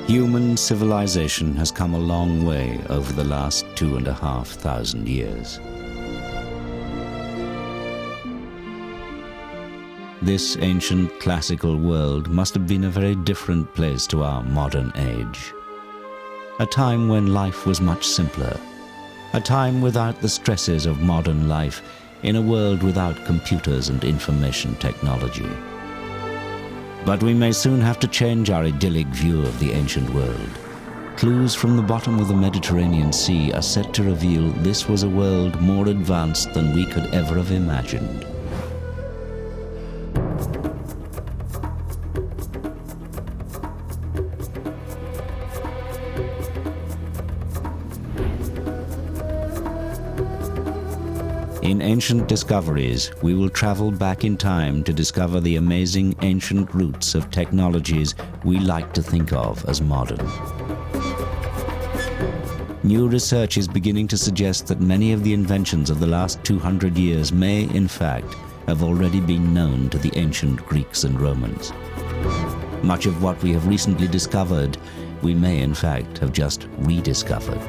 Human civilization has come a long way over the last 2,500 years. This ancient classical world must have been a very different place to our modern age. A time when life was much simpler. A time without the stresses of modern life in a world without computers and information technology. But we may soon have to change our idyllic view of the ancient world. Clues from the bottom of the Mediterranean Sea are set to reveal this was a world more advanced than we could ever have imagined. In Ancient Discoveries, we will travel back in time to discover the amazing ancient roots of technologies we like to think of as modern. New research is beginning to suggest that many of the inventions of the last 200 years may, in fact, have already been known to the ancient Greeks and Romans. Much of what we have recently discovered, we may, in fact, have just rediscovered.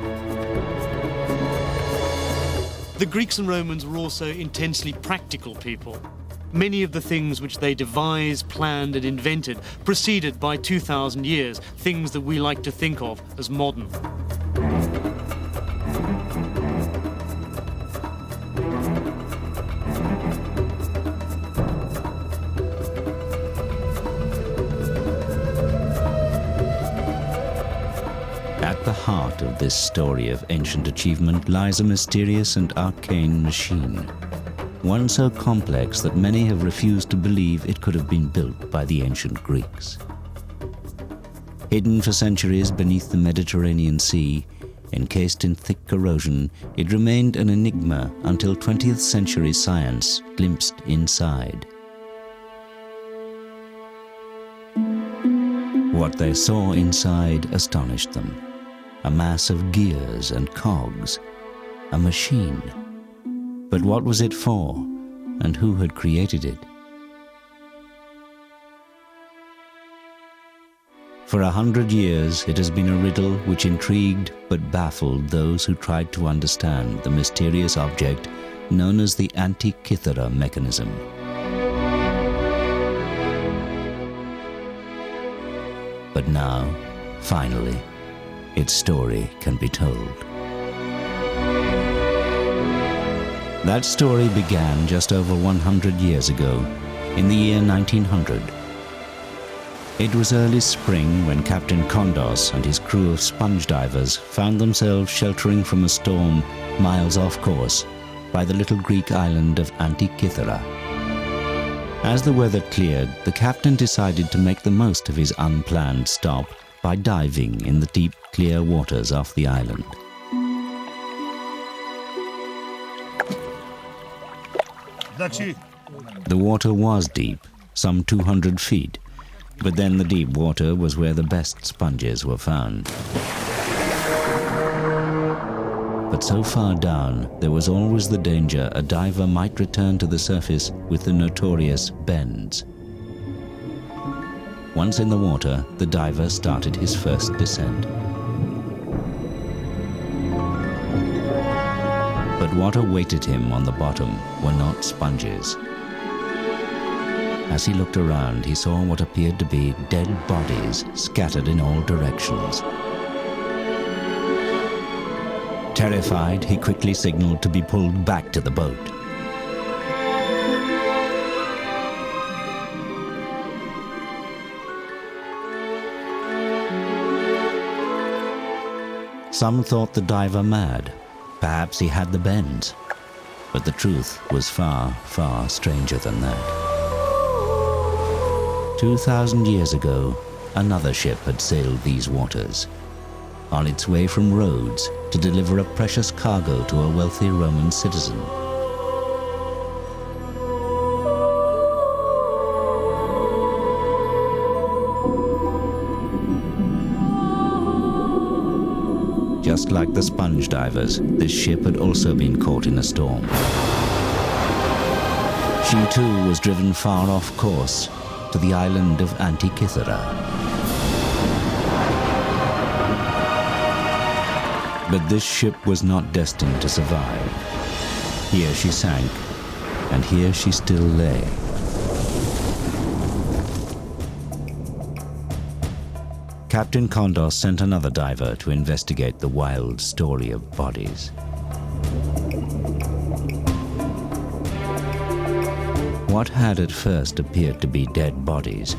The Greeks and Romans were also intensely practical people. Many of the things which they devised, planned, and invented proceeded by 2,000 years, things that we like to think of as modern. At the heart of this story of ancient achievement lies a mysterious and arcane machine, one so complex that many have refused to believe it could have been built by the ancient Greeks. Hidden for centuries beneath the Mediterranean Sea, encased in thick corrosion, it remained an enigma until 20th century science glimpsed inside. What they saw inside astonished them. A mass of gears and cogs, a machine. But what was it for, and who had created it? For 100 years, it has been a riddle which intrigued but baffled those who tried to understand the mysterious object known as the Antikythera mechanism. But now, finally, its story can be told. That story began just over 100 years ago, in the year 1900. It was early spring when Captain Kondos and his crew of sponge divers found themselves sheltering from a storm miles off course by the little Greek island of Antikythera. As the weather cleared, the captain decided to make the most of his unplanned stop by diving in the deep, clear waters off the island. The water was deep, some 200 feet, but then the deep water was where the best sponges were found. But so far down, there was always the danger a diver might return to the surface with the notorious bends. Once in the water, the diver started his first descent. But what awaited him on the bottom were not sponges. As he looked around, he saw what appeared to be dead bodies scattered in all directions. Terrified, he quickly signaled to be pulled back to the boat. Some thought the diver mad. Perhaps he had the bends. But the truth was far, far stranger than that. 2,000 years ago, another ship had sailed these waters, on its way from Rhodes to deliver a precious cargo to a wealthy Roman citizen. Just like the sponge divers, this ship had also been caught in a storm. She too was driven far off course to the island of Antikythera. But this ship was not destined to survive. Here she sank, and here she still lay. Captain Kondos sent another diver to investigate the wild story of bodies. What had at first appeared to be dead bodies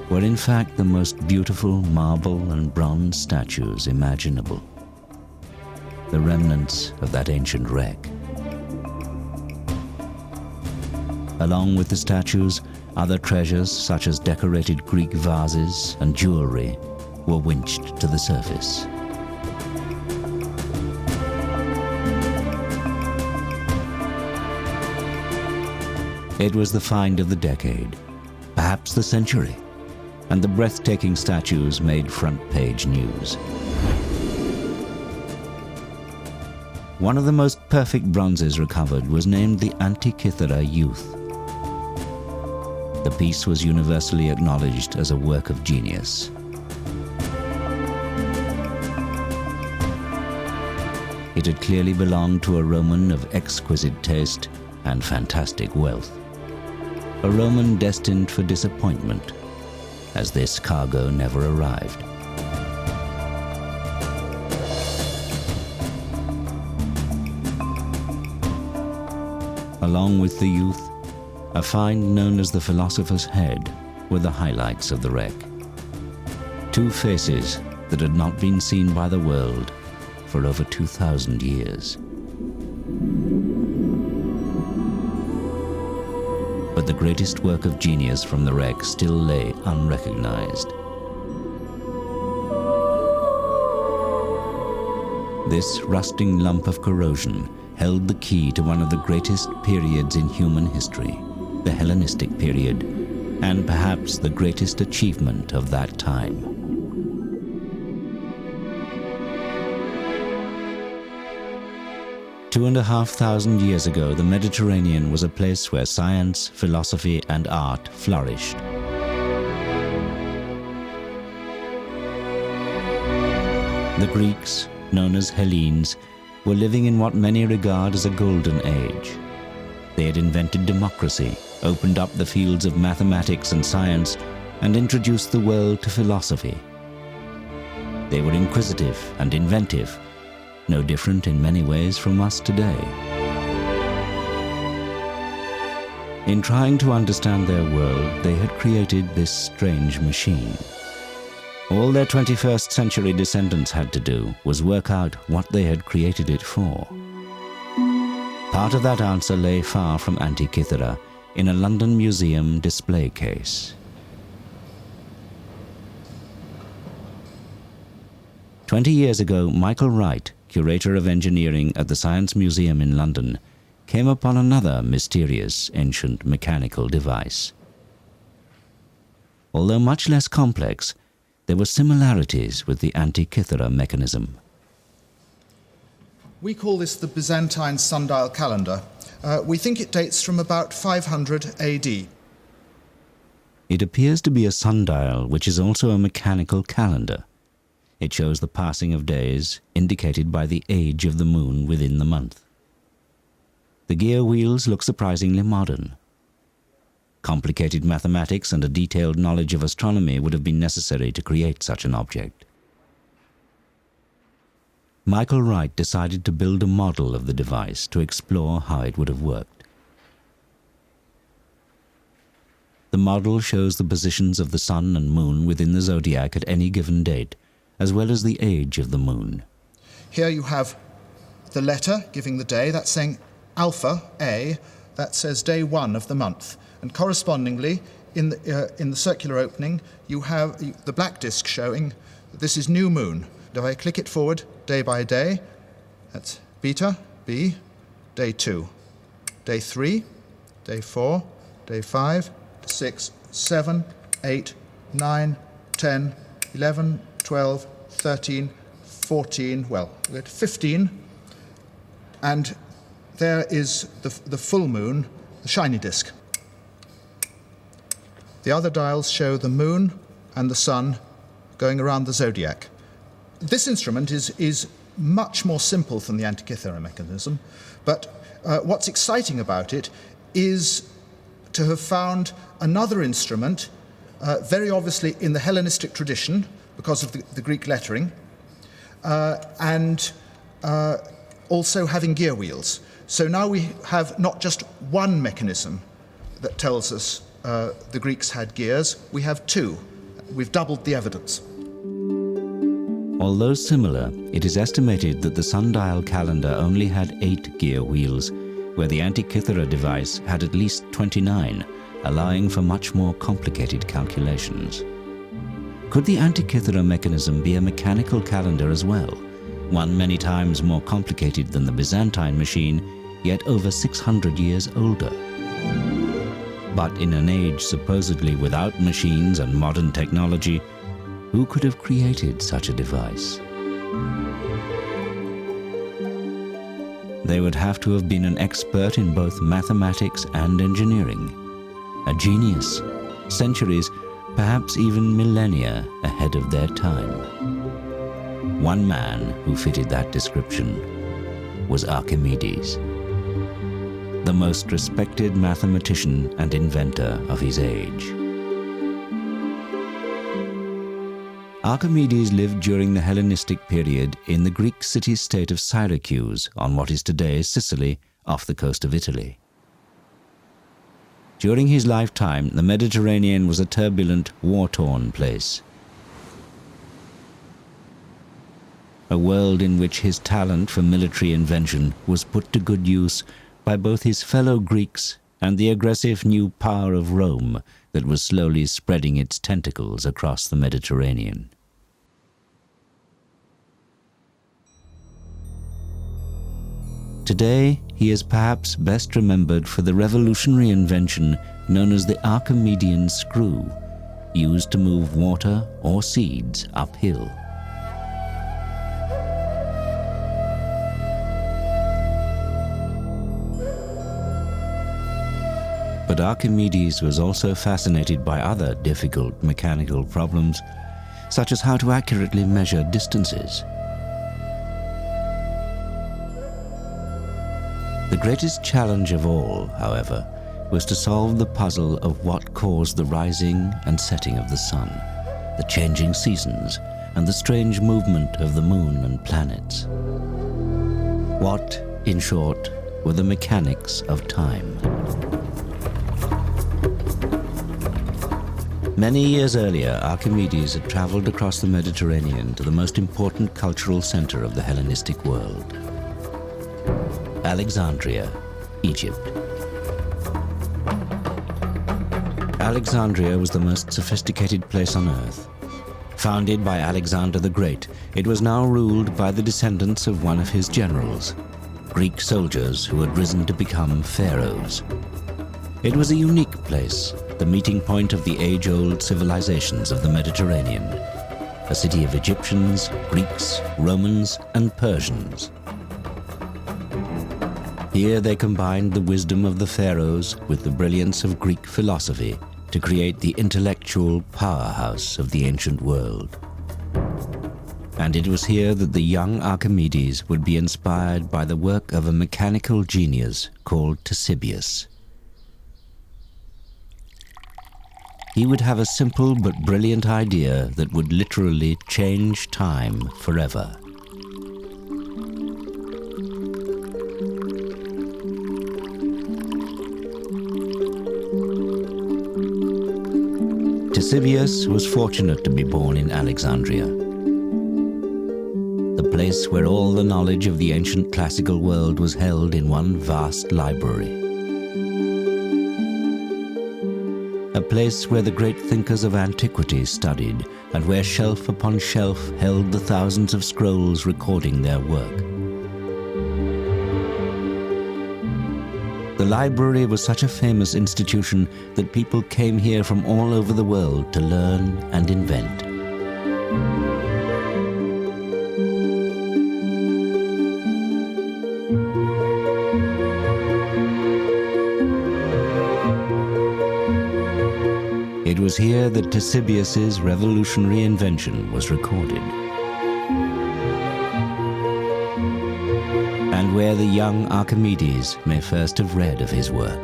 were in fact the most beautiful marble and bronze statues imaginable. The remnants of that ancient wreck. Along with the statues, other treasures such as decorated Greek vases and jewelry were winched to the surface. It was the find of the decade, perhaps the century, and the breathtaking statues made front-page news. One of the most perfect bronzes recovered was named the Antikythera Youth. The piece was universally acknowledged as a work of genius. It had clearly belonged to a Roman of exquisite taste and fantastic wealth. A Roman destined for disappointment, as this cargo never arrived. Along with the youth, a find known as the Philosopher's Head were the highlights of the wreck. Two faces that had not been seen by the world for over 2,000 years. But the greatest work of genius from the wreck still lay unrecognized. This rusting lump of corrosion held the key to one of the greatest periods in human history, the Hellenistic period, and perhaps the greatest achievement of that time. Two and a half thousand years ago, the Mediterranean was a place where science, philosophy, and art flourished. The Greeks, known as Hellenes, were living in what many regard as a golden age. They had invented democracy, opened up the fields of mathematics and science, and introduced the world to philosophy. They were inquisitive and inventive, no different in many ways from us today. In trying to understand their world, they had created this strange machine. All their 21st century descendants had to do was work out what they had created it for. Part of that answer lay far from Antikythera in a London museum display case. 20 years ago, Michael Wright, curator of engineering at the Science Museum in London, came upon another mysterious ancient mechanical device. Although much less complex, there were similarities with the Antikythera mechanism. We call this the Byzantine sundial calendar. We think it dates from about 500 AD. It appears to be a sundial which is also a mechanical calendar. It shows the passing of days, indicated by the age of the moon within the month. The gear wheels look surprisingly modern. Complicated mathematics and a detailed knowledge of astronomy would have been necessary to create such an object. Michael Wright decided to build a model of the device to explore how it would have worked. The model shows the positions of the sun and moon within the zodiac at any given date, as well as the age of the moon. Here you have the letter giving the day, that's saying Alpha, A, that says day 1 of the month. And correspondingly, in the circular opening, you have the black disk showing this is new moon. If I click it forward day by day, that's beta, B, day 2, day 3, day 4, day 5, 6, 7, 8, 9, 10, 11, 12, 13, 14, well, we're at 15, and there is the full moon, the shiny disk. The other dials show the moon and the sun going around the zodiac. This instrument is much more simple than the Antikythera mechanism, but what's exciting about it is to have found another instrument, very obviously in the Hellenistic tradition, because of the Greek lettering, and also having gear wheels. So now we have not just one mechanism that tells us the Greeks had gears, we have two. We've doubled the evidence. Although similar, it is estimated that the sundial calendar only had 8 gear wheels, where the Antikythera device had at least 29, allowing for much more complicated calculations. Could the Antikythera mechanism be a mechanical calendar as well, one many times more complicated than the Byzantine machine, yet over 600 years older? But in an age supposedly without machines and modern technology, who could have created such a device? They would have to have been an expert in both mathematics and engineering, a genius, centuries, perhaps even millennia ahead of their time. One man who fitted that description was Archimedes, the most respected mathematician and inventor of his age. Archimedes lived during the Hellenistic period in the Greek city-state of Syracuse on what is today Sicily, off the coast of Italy. During his lifetime, the Mediterranean was a turbulent, war-torn place. A world in which his talent for military invention was put to good use by both his fellow Greeks and the aggressive new power of Rome that was slowly spreading its tentacles across the Mediterranean. Today, he is perhaps best remembered for the revolutionary invention known as the Archimedean screw, used to move water or seeds uphill. But Archimedes was also fascinated by other difficult mechanical problems, such as how to accurately measure distances. The greatest challenge of all, however, was to solve the puzzle of what caused the rising and setting of the sun, the changing seasons, and the strange movement of the moon and planets. What, in short, were the mechanics of time? Many years earlier, Archimedes had traveled across the Mediterranean to the most important cultural center of the Hellenistic world, Alexandria, Egypt. Alexandria was the most sophisticated place on earth. Founded by Alexander the Great, it was now ruled by the descendants of one of his generals, Greek soldiers who had risen to become pharaohs. It was a unique place, the meeting point of the age-old civilizations of the Mediterranean, a city of Egyptians, Greeks, Romans, and Persians. Here they combined the wisdom of the pharaohs with the brilliance of Greek philosophy to create the intellectual powerhouse of the ancient world. And it was here that the young Archimedes would be inspired by the work of a mechanical genius called Ctesibius. He would have a simple but brilliant idea that would literally change time forever. Ctesibius was fortunate to be born in Alexandria, the place where all the knowledge of the ancient classical world was held in one vast library. A place where the great thinkers of antiquity studied, and where shelf upon shelf held the thousands of scrolls recording their work. The library was such a famous institution that people came here from all over the world to learn and invent. It was here that Ctesibius's revolutionary invention was recorded. where the young Archimedes may first have read of his work.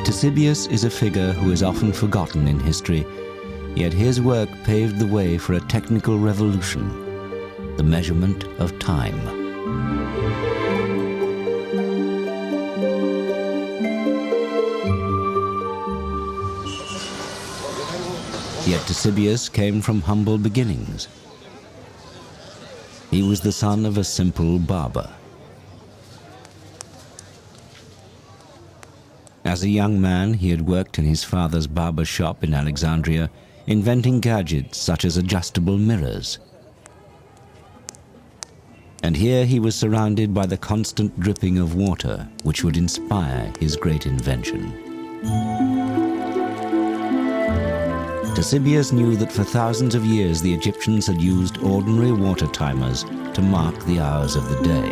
Ctesibius is a figure who is often forgotten in history, yet his work paved the way for a technical revolution, the measurement of time. Yet Ctesibius came from humble beginnings. He was the son of a simple barber. As a young man, he had worked in his father's barber shop in Alexandria, inventing gadgets such as adjustable mirrors. And here he was surrounded by the constant dripping of water, which would inspire his great invention. Ctesibius knew that for thousands of years the Egyptians had used ordinary water timers to mark the hours of the day.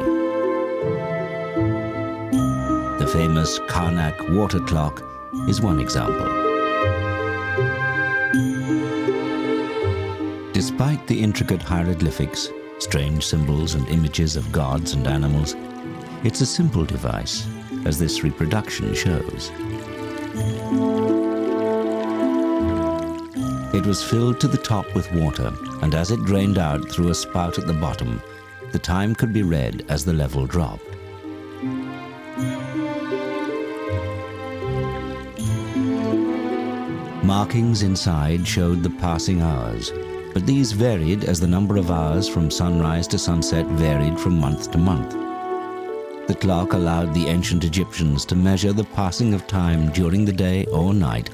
The famous Karnak water clock is one example. Despite the intricate hieroglyphics, strange symbols and images of gods and animals, it's a simple device, as this reproduction shows. It was filled to the top with water, and as it drained out through a spout at the bottom, the time could be read as the level dropped. Markings inside showed the passing hours, but these varied as the number of hours from sunrise to sunset varied from month to month. The clock allowed the ancient Egyptians to measure the passing of time during the day or night,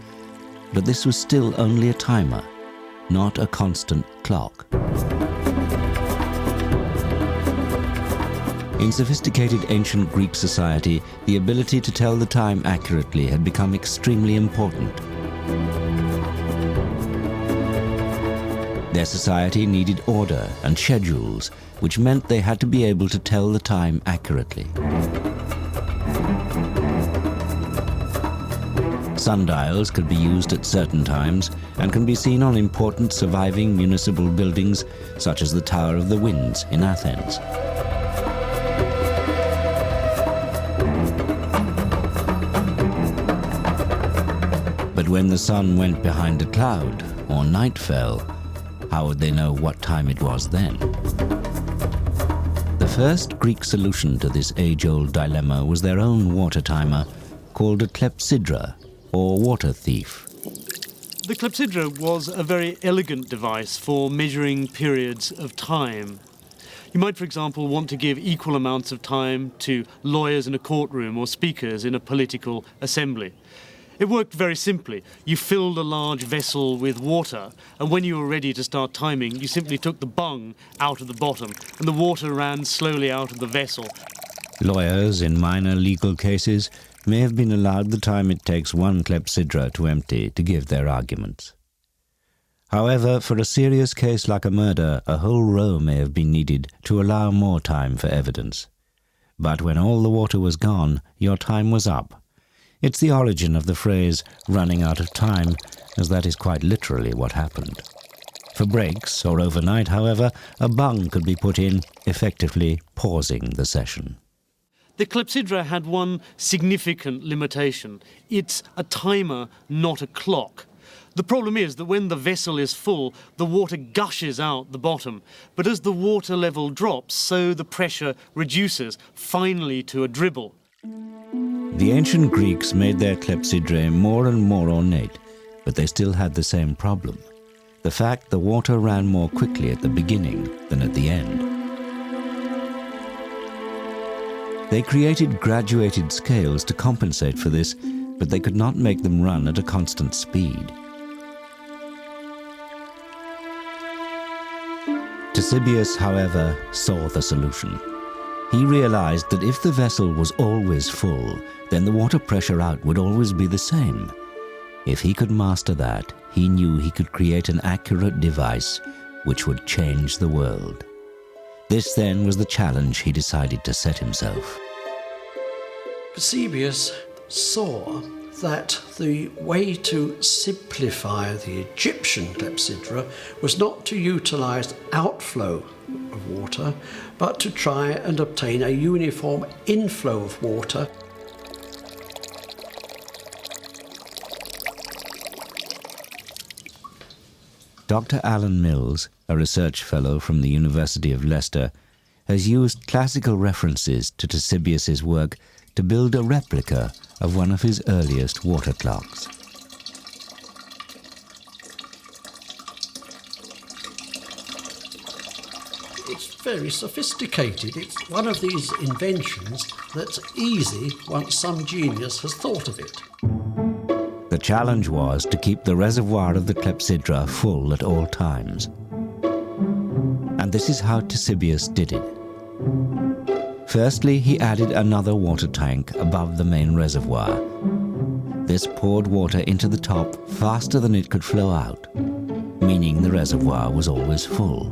but this was still only a timer, not a constant clock. In sophisticated ancient Greek society, the ability to tell the time accurately had become extremely important. Their society needed order and schedules, which meant they had to be able to tell the time accurately. Sundials could be used at certain times and can be seen on important surviving municipal buildings, such as the Tower of the Winds in Athens. But when the sun went behind a cloud or night fell, how would they know what time it was then? The first Greek solution to this age-old dilemma was their own water timer, called a clepsydra, or water thief. The clepsydra was a very elegant device for measuring periods of time. You might, for example, want to give equal amounts of time to lawyers in a courtroom or speakers in a political assembly. It worked very simply. You filled a large vessel with water, and when you were ready to start timing, you simply took the bung out of the bottom, and the water ran slowly out of the vessel. Lawyers in minor legal cases may have been allowed the time it takes one clepsydra to empty to give their arguments. However, for a serious case like a murder, a whole row may have been needed to allow more time for evidence. But when all the water was gone, your time was up. It's the origin of the phrase running out of time, as that is quite literally what happened. For breaks or overnight, however, a bung could be put in, effectively pausing the session. The clepsydra had one significant limitation. It's a timer, not a clock. The problem is that when the vessel is full, the water gushes out the bottom. But as the water level drops, so the pressure reduces, finally to a dribble. The ancient Greeks made their clepsydrae more and more ornate, but they still had the same problem. The fact the water ran more quickly at the beginning than at the end. They created graduated scales to compensate for this, but they could not make them run at a constant speed. Ctesibius, however, saw the solution. He realized that if the vessel was always full, then the water pressure out would always be the same. If he could master that, he knew he could create an accurate device which would change the world. This then was the challenge he decided to set himself. Ctesibius saw that the way to simplify the Egyptian clepsydra was not to utilise outflow of water, but to try and obtain a uniform inflow of water. Dr. Alan Mills, a research fellow from the University of Leicester, has used classical references to Ctesibius's work to build a replica of one of his earliest water clocks. It's very sophisticated. It's one of these inventions that's easy once some genius has thought of it. The challenge was to keep the reservoir of the clepsydra full at all times. And this is how Ctesibius did it. Firstly, he added another water tank above the main reservoir. This poured water into the top faster than it could flow out, meaning the reservoir was always full.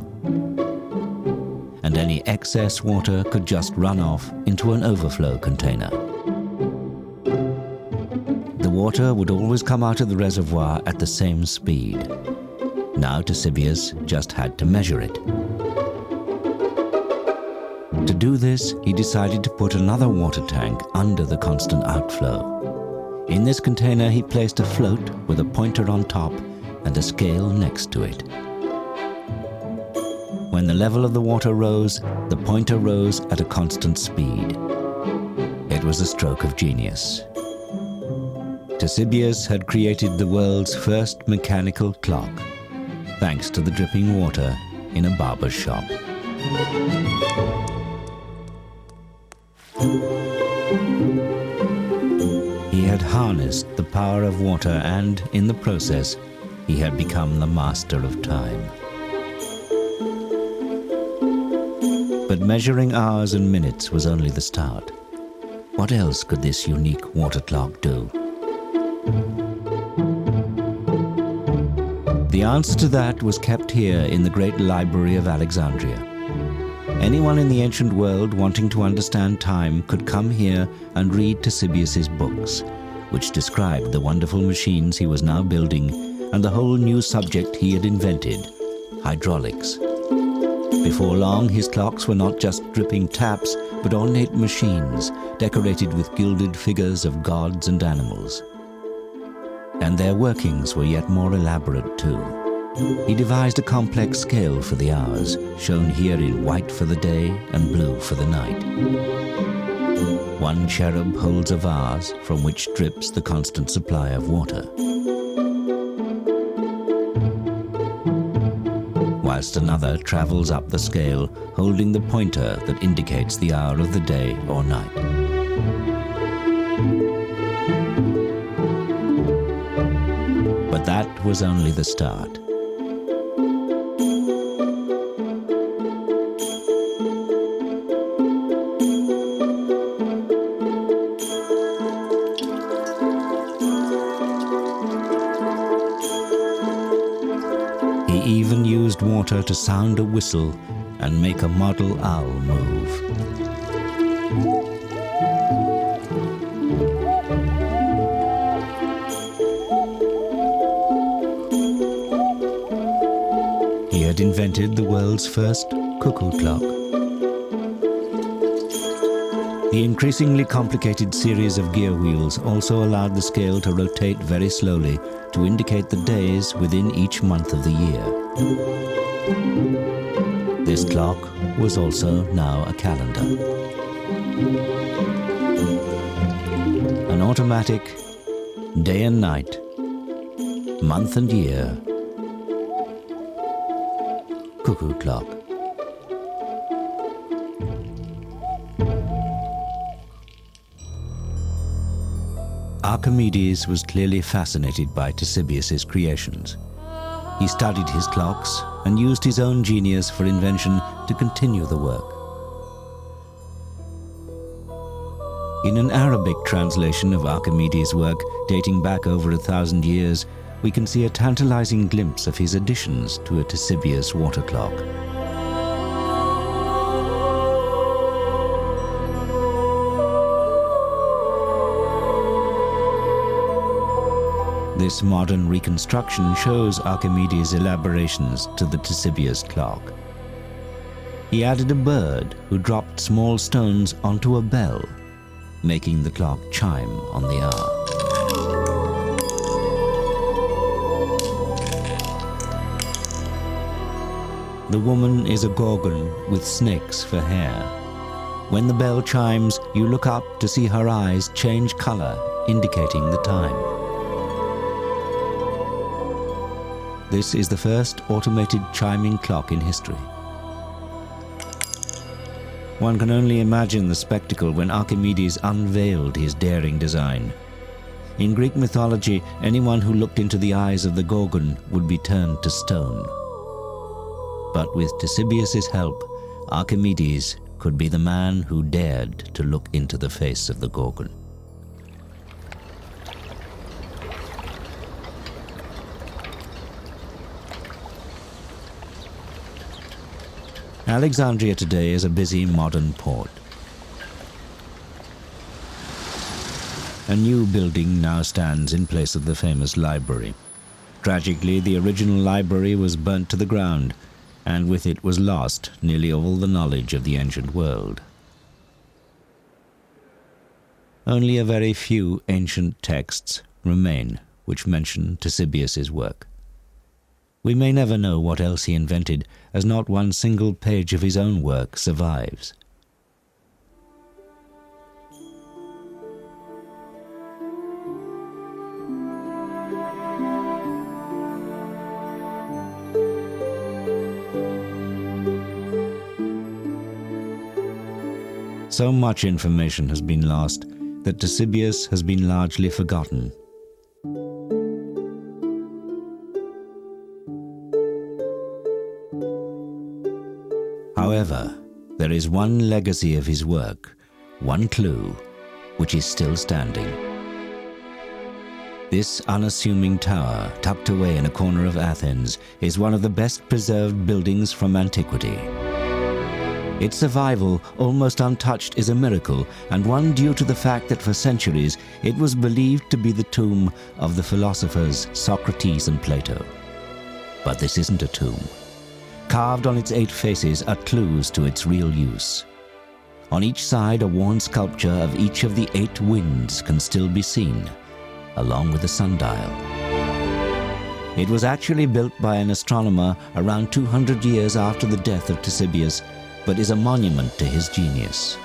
And any excess water could just run off into an overflow container. The water would always come out of the reservoir at the same speed. Now Ctesibius just had to measure it. To do this, he decided to put another water tank under the constant outflow. In this container, he placed a float with a pointer on top and a scale next to it. When the level of the water rose, the pointer rose at a constant speed. It was a stroke of genius. Ctesibius had created the world's first mechanical clock, thanks to the dripping water in a barber's shop. He had harnessed the power of water and, in the process, he had become the master of time. But measuring hours and minutes was only the start. What else could this unique water clock do? The answer to that was kept here in the great library of Alexandria. Anyone in the ancient world wanting to understand time could come here and read Ctesibius's books, which described the wonderful machines he was now building and the whole new subject he had invented, hydraulics. Before long, his clocks were not just dripping taps, but ornate machines decorated with gilded figures of gods and animals. And their workings were yet more elaborate too. He devised a complex scale for the hours, shown here in white for the day and blue for the night. One cherub holds a vase from which drips the constant supply of water, whilst another travels up the scale holding the pointer that indicates the hour of the day or night. But that was only the start. He even used water to sound a whistle and make a model owl move. He had invented the world's first cuckoo clock. The increasingly complicated series of gear wheels also allowed the scale to rotate very slowly to indicate the days within each month of the year. This clock was also now a calendar. An automatic, day and night, month and year, cuckoo clock. Archimedes was clearly fascinated by Ctesibius's creations. He studied his clocks and used his own genius for invention to continue the work. In an Arabic translation of Archimedes' work dating back over 1,000 years, we can see a tantalizing glimpse of his additions to a Ctesibius water clock. This modern reconstruction shows Archimedes' elaborations to the Ctesibius clock. He added a bird who dropped small stones onto a bell, making the clock chime on the hour. The woman is a gorgon with snakes for hair. When the bell chimes, you look up to see her eyes change color, indicating the time. This is the first automated chiming clock in history. One can only imagine the spectacle when Archimedes unveiled his daring design. In Greek mythology, anyone who looked into the eyes of the Gorgon would be turned to stone. But with Ctesibius' help, Archimedes could be the man who dared to look into the face of the Gorgon. Alexandria today is a busy modern port. A new building now stands in place of the famous library. Tragically, the original library was burnt to the ground, and with it was lost nearly all the knowledge of the ancient world. Only a very few ancient texts remain which mention Ctesibius' work. We may never know what else he invented, as not one single page of his own work survives. So much information has been lost that Ctesibius has been largely forgotten. However, there is one legacy of his work, one clue, which is still standing. This unassuming tower, tucked away in a corner of Athens, is one of the best preserved buildings from antiquity. Its survival, almost untouched, is a miracle, and one due to the fact that for centuries it was believed to be the tomb of the philosophers Socrates and Plato. But this isn't a tomb. Carved on its 8 faces are clues to its real use. On each side, a worn sculpture of each of the 8 winds can still be seen, along with a sundial. It was actually built by an astronomer around 200 years after the death of Ctesibius, but is a monument to his genius.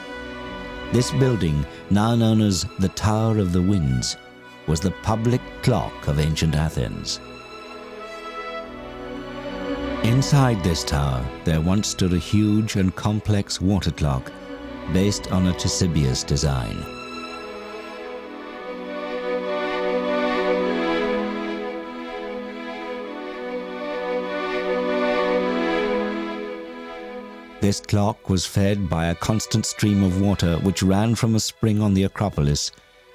This building, now known as the Tower of the Winds, was the public clock of ancient Athens. Inside this tower, there once stood a huge and complex water clock based on a Ctesibius design. This clock was fed by a constant stream of water which ran from a spring on the Acropolis,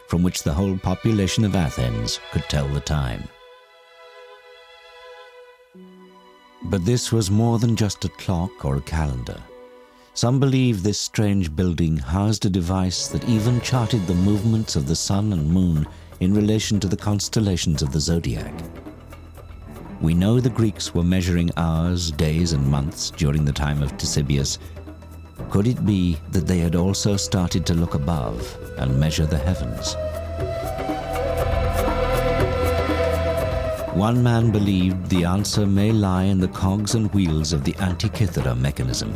from which the whole population of Athens could tell the time. But this was more than just a clock or a calendar. Some believe this strange building housed a device that even charted the movements of the sun and moon in relation to the constellations of the zodiac. We know the Greeks were measuring hours, days, and months during the time of Ctesibius. Could it be that they had also started to look above and measure the heavens? One man believed the answer may lie in the cogs and wheels of the Antikythera mechanism.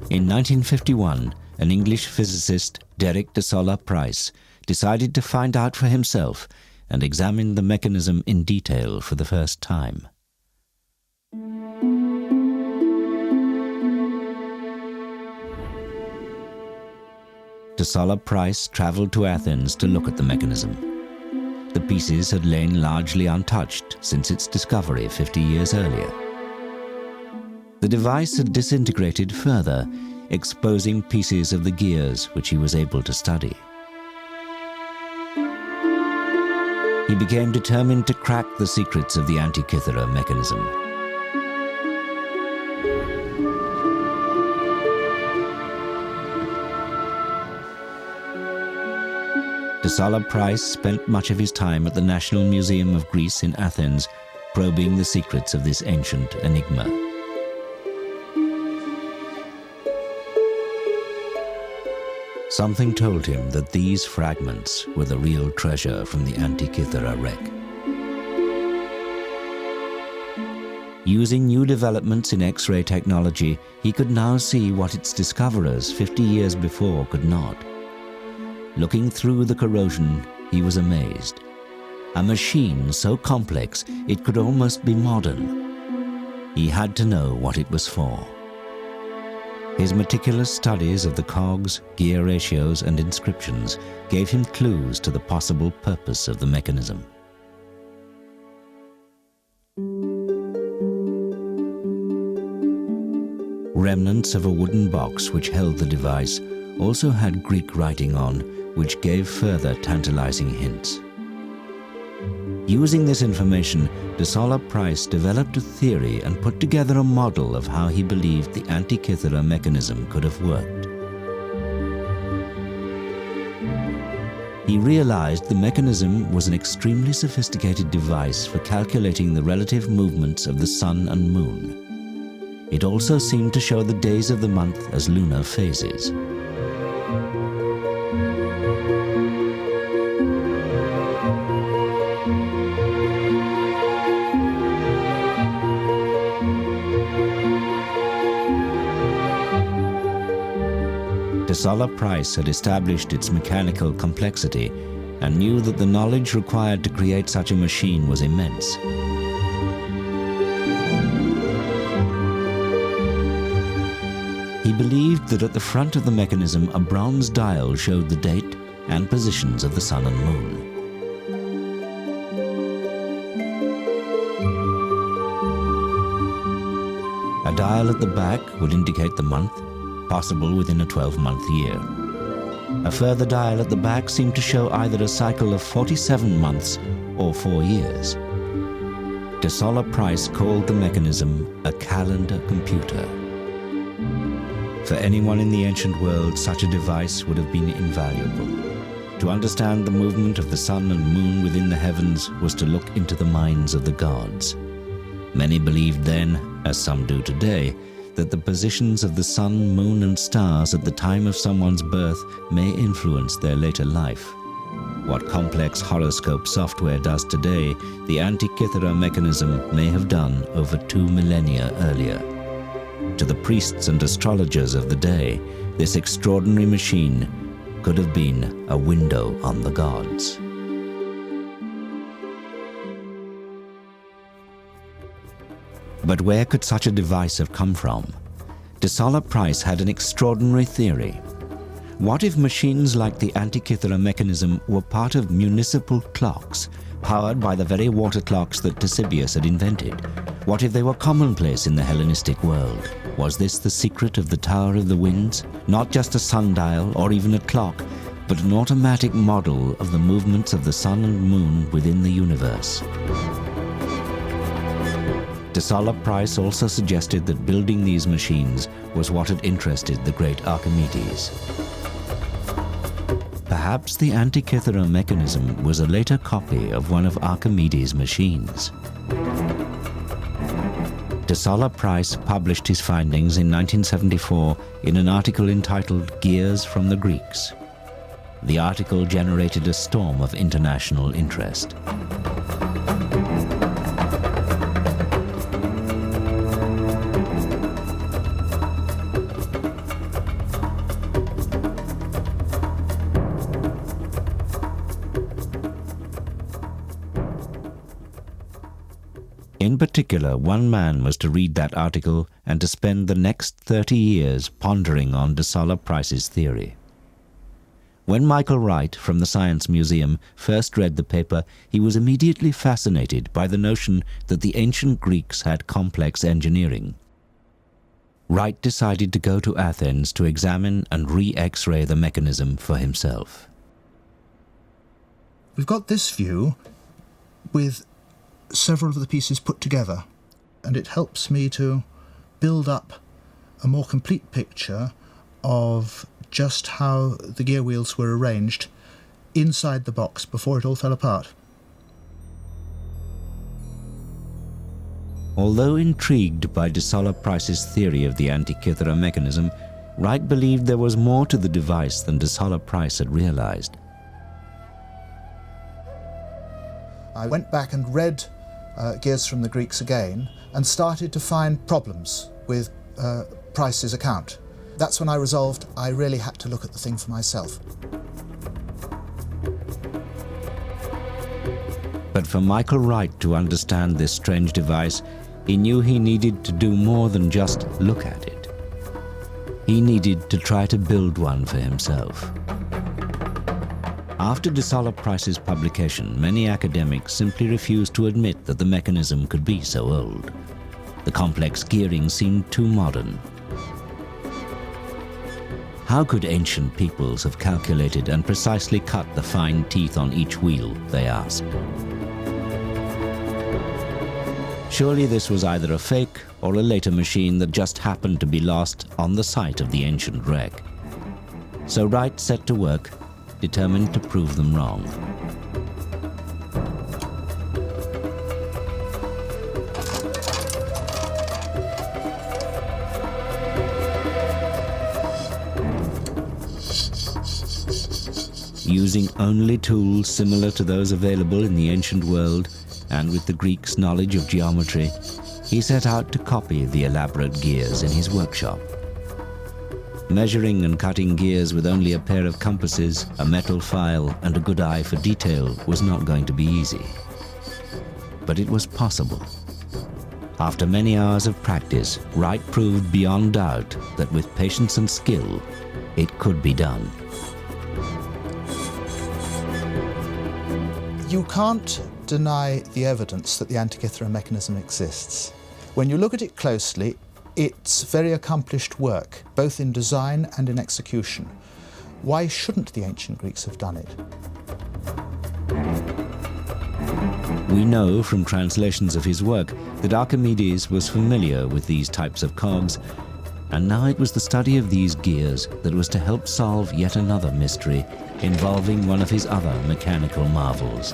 In 1951, an English physicist, Derek de Solla Price, decided to find out for himself and examine the mechanism in detail for the first time. De Solla Price traveled to Athens to look at the mechanism. The pieces had lain largely untouched since its discovery 50 years earlier. The device had disintegrated further, exposing pieces of the gears which he was able to study. He became determined to crack the secrets of the Antikythera mechanism. De Solla Price spent much of his time at the National Museum of Greece in Athens, probing the secrets of this ancient enigma. Something told him that these fragments were the real treasure from the Antikythera wreck. Using new developments in X-ray technology, he could now see what its discoverers 50 years before could not. Looking through the corrosion, he was amazed. A machine so complex it could almost be modern. He had to know what it was for. His meticulous studies of the cogs, gear ratios, and inscriptions gave him clues to the possible purpose of the mechanism. Remnants of a wooden box which held the device also had Greek writing on, which gave further tantalizing hints. Using this information, De Solla Price developed a theory and put together a model of how he believed the Antikythera mechanism could have worked. He realized the mechanism was an extremely sophisticated device for calculating the relative movements of the sun and moon. It also seemed to show the days of the month as lunar phases. De Solla Price had established its mechanical complexity and knew that the knowledge required to create such a machine was immense. He believed that at the front of the mechanism a bronze dial showed the date and positions of the sun and moon. A dial at the back would indicate the month, possible within a 12-month year. A further dial at the back seemed to show either a cycle of 47 months or 4 years. De Solla Price called the mechanism a calendar computer. For anyone in the ancient world, such a device would have been invaluable. To understand the movement of the sun and moon within the heavens was to look into the minds of the gods. Many believed then, as some do today, that the positions of the sun, moon, and stars at the time of someone's birth may influence their later life. What complex horoscope software does today, the Antikythera mechanism may have done over 2 millennia earlier. To the priests and astrologers of the day, this extraordinary machine could have been a window on the gods. But where could such a device have come from? De Solla Price had an extraordinary theory. What if machines like the Antikythera mechanism were part of municipal clocks, powered by the very water clocks that Ctesibius had invented? What if they were commonplace in the Hellenistic world? Was this the secret of the Tower of the Winds? Not just a sundial or even a clock, but an automatic model of the movements of the sun and moon within the universe. De Solla Price also suggested that building these machines was what had interested the great Archimedes. Perhaps the Antikythera mechanism was a later copy of one of Archimedes' machines. De Solla Price published his findings in 1974 in an article entitled Gears from the Greeks. The article generated a storm of international interest. In particular, one man was to read that article and to spend the next 30 years pondering on De Solla Price's theory. When Michael Wright from the Science Museum first read the paper, he was immediately fascinated by the notion that the ancient Greeks had complex engineering. Wright decided to go to Athens to examine and re-X-ray the mechanism for himself. We've got this view with several of the pieces put together, and it helps me to build up a more complete picture of just how the gear wheels were arranged inside the box before it all fell apart. Although intrigued by de Solla Price's theory of the Antikythera mechanism, Wright believed there was more to the device than de Solla Price had realized. I went back and read Gears from the Greeks again and started to find problems with Price's account. That's when I resolved I really had to look at the thing for myself. But for Michael Wright to understand this strange device, he knew he needed to do more than just look at it. He needed to try to build one for himself. After de Solla Price's publication, many academics simply refused to admit that the mechanism could be so old. The complex gearing seemed too modern. How could ancient peoples have calculated and precisely cut the fine teeth on each wheel, they asked. Surely this was either a fake or a later machine that just happened to be lost on the site of the ancient wreck. So Wright set to work, determined to prove them wrong. Using only tools similar to those available in the ancient world, and with the Greeks' knowledge of geometry, he set out to copy the elaborate gears in his workshop. Measuring and cutting gears with only a pair of compasses, a metal file, and a good eye for detail was not going to be easy. But it was possible. After many hours of practice, Wright proved beyond doubt that with patience and skill, it could be done. You can't deny the evidence that the Antikythera mechanism exists. When you look at it closely, it's very accomplished work, both in design and in execution. Why shouldn't the ancient Greeks have done it? We know from translations of his work that Archimedes was familiar with these types of cogs, and now it was the study of these gears that was to help solve yet another mystery involving one of his other mechanical marvels,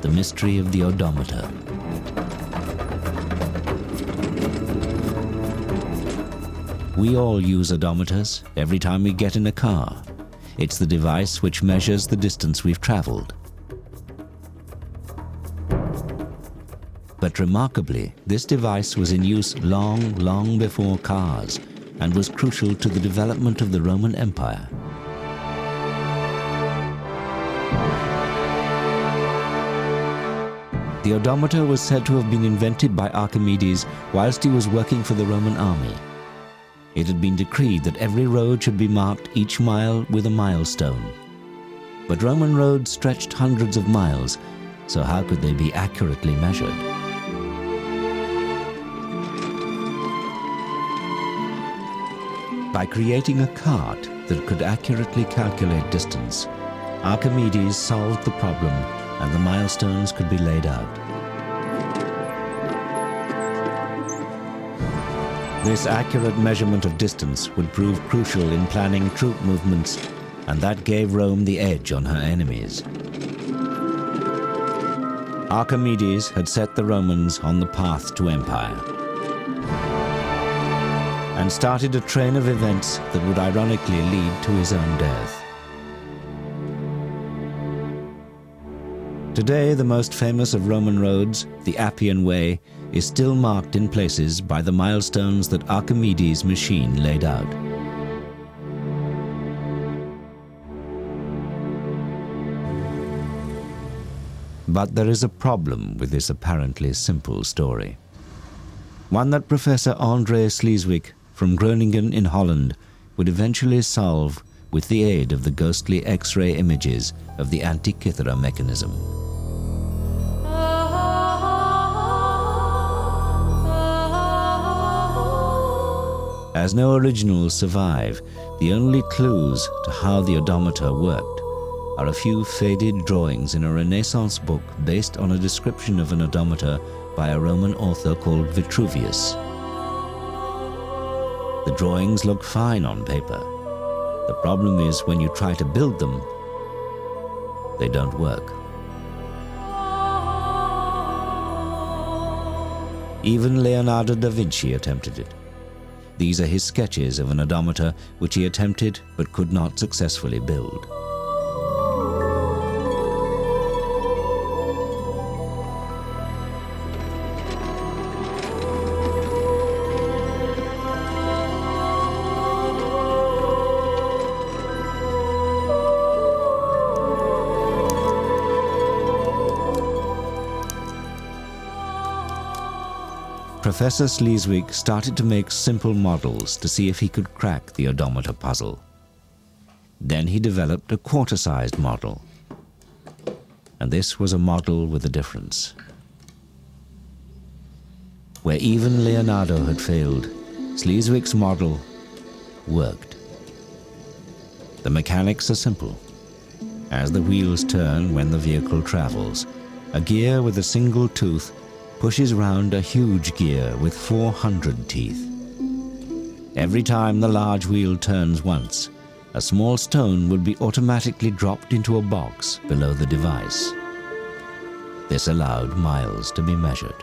the mystery of the odometer. We all use odometers every time we get in a car. It's the device which measures the distance we've traveled. But remarkably, this device was in use long before cars and was crucial to the development of the Roman Empire. The odometer was said to have been invented by Archimedes whilst he was working for the Roman army. It had been decreed that every road should be marked each mile with a milestone. But Roman roads stretched hundreds of miles, so how could they be accurately measured? By creating a cart that could accurately calculate distance, Archimedes solved the problem and the milestones could be laid out. This accurate measurement of distance would prove crucial in planning troop movements, and that gave Rome the edge on her enemies. Archimedes had set the Romans on the path to empire and started a train of events that would ironically lead to his own death. Today, the most famous of Roman roads, the Appian Way, is still marked in places by the milestones that Archimedes' machine laid out. But there is a problem with this apparently simple story. One that Professor André Sleeswyck from Groningen in Holland would eventually solve with the aid of the ghostly X-ray images of the Antikythera mechanism. As no originals survive, the only clues to how the odometer worked are a few faded drawings in a Renaissance book based on a description of an odometer by a Roman author called Vitruvius. The drawings look fine on paper. The problem is when you try to build them, they don't work. Even Leonardo da Vinci attempted it. These are his sketches of an odometer which he attempted but could not successfully build. Professor Sleeswig started to make simple models to see if he could crack the odometer puzzle. Then he developed a quarter-sized model. And this was a model with a difference. Where even Leonardo had failed, Sleeswig's model worked. The mechanics are simple. As the wheels turn when the vehicle travels, a gear with a single tooth pushes round a huge gear with 400 teeth. Every time the large wheel turns once, a small stone would be automatically dropped into a box below the device. This allowed miles to be measured.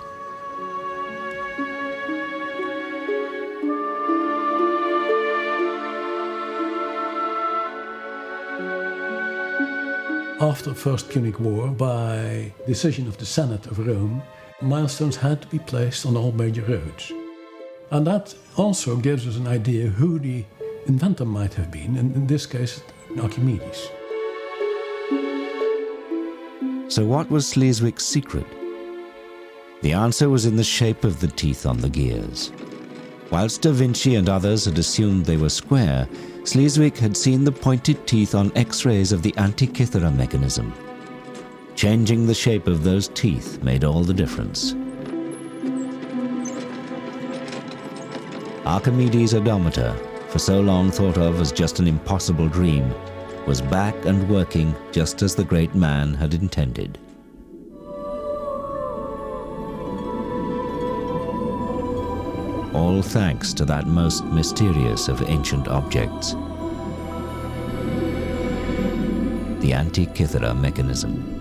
After the First Punic War, by decision of the Senate of Rome, milestones had to be placed on all major roads. And that also gives us an idea who the inventor might have been, and in this case, Archimedes. So what was Sleeswig's secret? The answer was in the shape of the teeth on the gears. Whilst Da Vinci and others had assumed they were square, Sleeswig had seen the pointed teeth on X-rays of the Antikythera mechanism. Changing the shape of those teeth made all the difference. Archimedes' odometer, for so long thought of as just an impossible dream, was back and working just as the great man had intended. All thanks to that most mysterious of ancient objects, the Antikythera mechanism.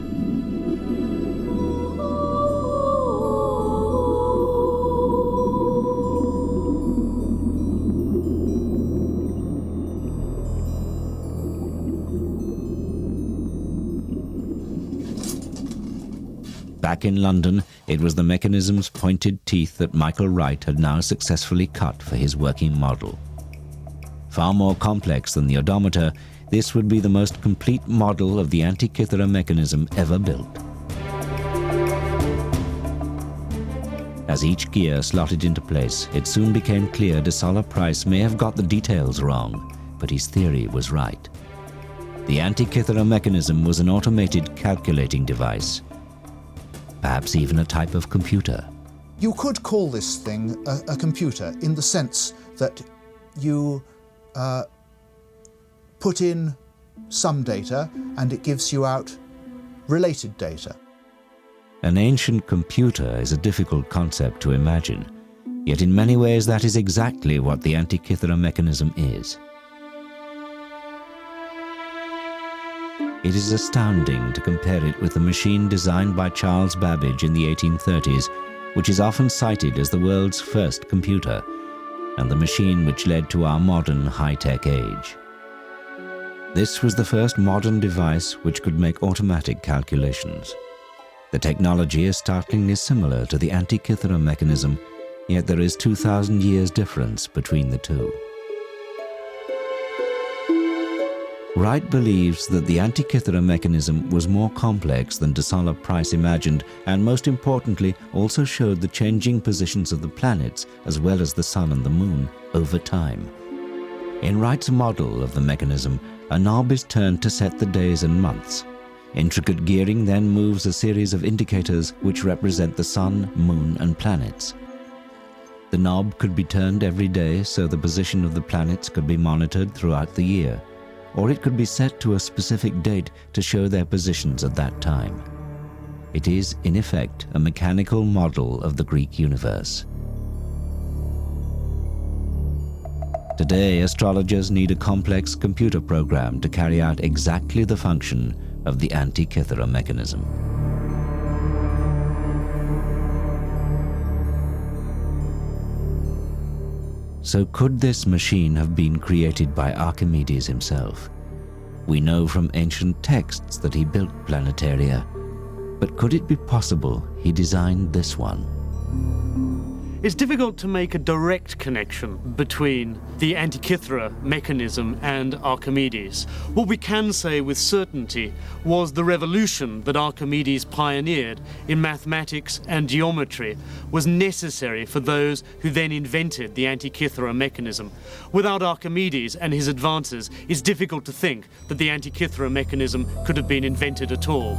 Back in London, it was the mechanism's pointed teeth that Michael Wright had now successfully cut for his working model. Far more complex than the odometer, this would be the most complete model of the Antikythera mechanism ever built. As each gear slotted into place, it soon became clear de Solla Price may have got the details wrong, but his theory was right. The Antikythera mechanism was an automated calculating device, perhaps even a type of computer. You could call this thing a computer in the sense that you put in some data and it gives you out related data. An ancient computer is a difficult concept to imagine, yet in many ways that is exactly what the Antikythera mechanism is. It is astounding to compare it with the machine designed by Charles Babbage in the 1830s, which is often cited as the world's first computer, and the machine which led to our modern high-tech age. This was the first modern device which could make automatic calculations. The technology is startlingly similar to the Antikythera mechanism, yet there is 2,000 years difference between the two. Wright believes that the Antikythera mechanism was more complex than de Solla Price imagined, and most importantly also showed the changing positions of the planets as well as the sun and the moon over time. In Wright's model of the mechanism, a knob is turned to set the days and months. Intricate gearing then moves a series of indicators which represent the sun, moon, and planets. The knob could be turned every day so the position of the planets could be monitored throughout the year, or it could be set to a specific date to show their positions at that time. It is, in effect, a mechanical model of the Greek universe. Today, astrologers need a complex computer program to carry out exactly the function of the Antikythera mechanism. So could this machine have been created by Archimedes himself? We know from ancient texts that he built planetaria, but could it be possible he designed this one? It's difficult to make a direct connection between the Antikythera mechanism and Archimedes. What we can say with certainty was the revolution that Archimedes pioneered in mathematics and geometry was necessary for those who then invented the Antikythera mechanism. Without Archimedes and his advances, it's difficult to think that the Antikythera mechanism could have been invented at all.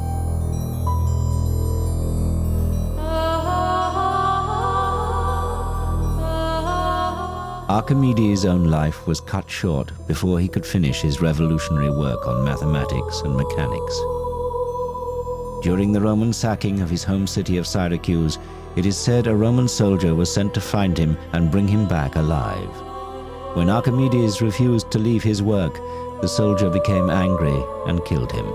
Archimedes' own life was cut short before he could finish his revolutionary work on mathematics and mechanics. During the Roman sacking of his home city of Syracuse, it is said a Roman soldier was sent to find him and bring him back alive. When Archimedes refused to leave his work, the soldier became angry and killed him.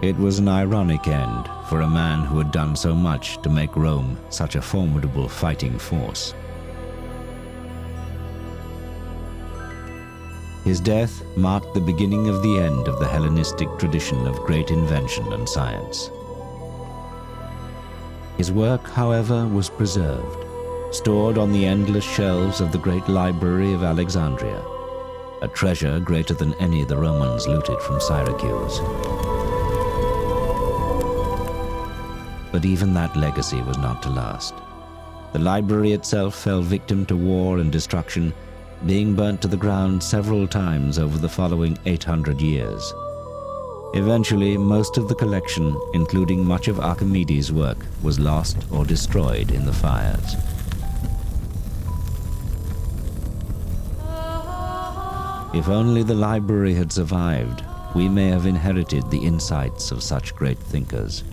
It was an ironic end for a man who had done so much to make Rome such a formidable fighting force. His death marked the beginning of the end of the Hellenistic tradition of great invention and science. His work, however, was preserved, stored on the endless shelves of the great library of Alexandria, a treasure greater than any the Romans looted from Syracuse. But even that legacy was not to last. The library itself fell victim to war and destruction, being burnt to the ground several times over the following 800 years. Eventually, most of the collection, including much of Archimedes' work, was lost or destroyed in the fires. If only the library had survived, we may have inherited the insights of such great thinkers.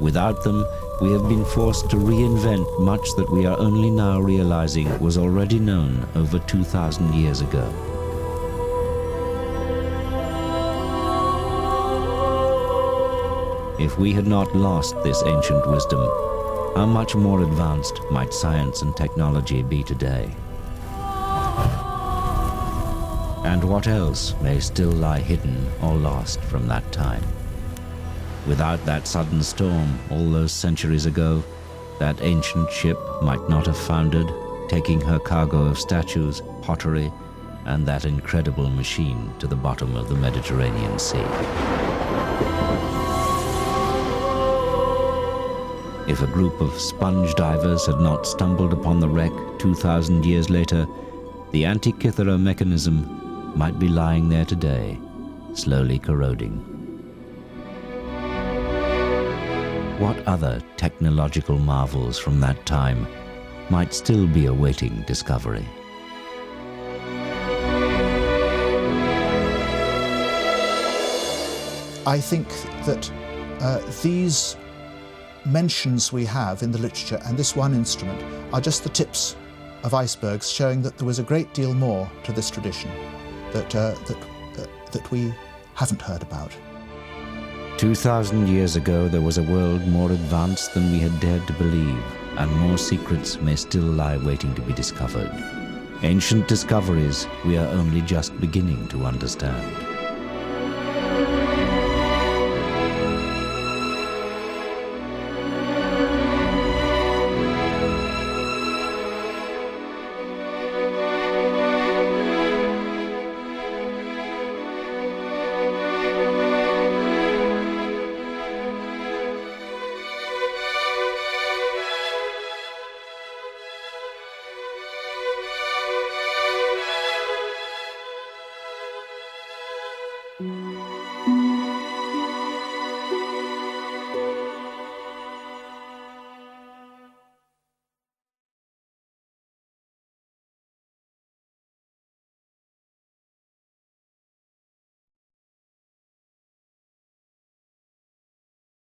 Without them, we have been forced to reinvent much that we are only now realizing was already known over 2,000 years ago. If we had not lost this ancient wisdom, how much more advanced might science and technology be today? And what else may still lie hidden or lost from that time? Without that sudden storm all those centuries ago, that ancient ship might not have foundered, taking her cargo of statues, pottery, and that incredible machine to the bottom of the Mediterranean Sea. If a group of sponge divers had not stumbled upon the wreck 2,000 years later, the Antikythera mechanism might be lying there today, slowly corroding. What other technological marvels from that time might still be awaiting discovery? I think that these mentions we have in the literature and this one instrument are just the tips of icebergs showing that there was a great deal more to this tradition that we haven't heard about. 2,000 years ago, there was a world more advanced than we had dared to believe, and more secrets may still lie waiting to be discovered. Ancient discoveries we are only just beginning to understand.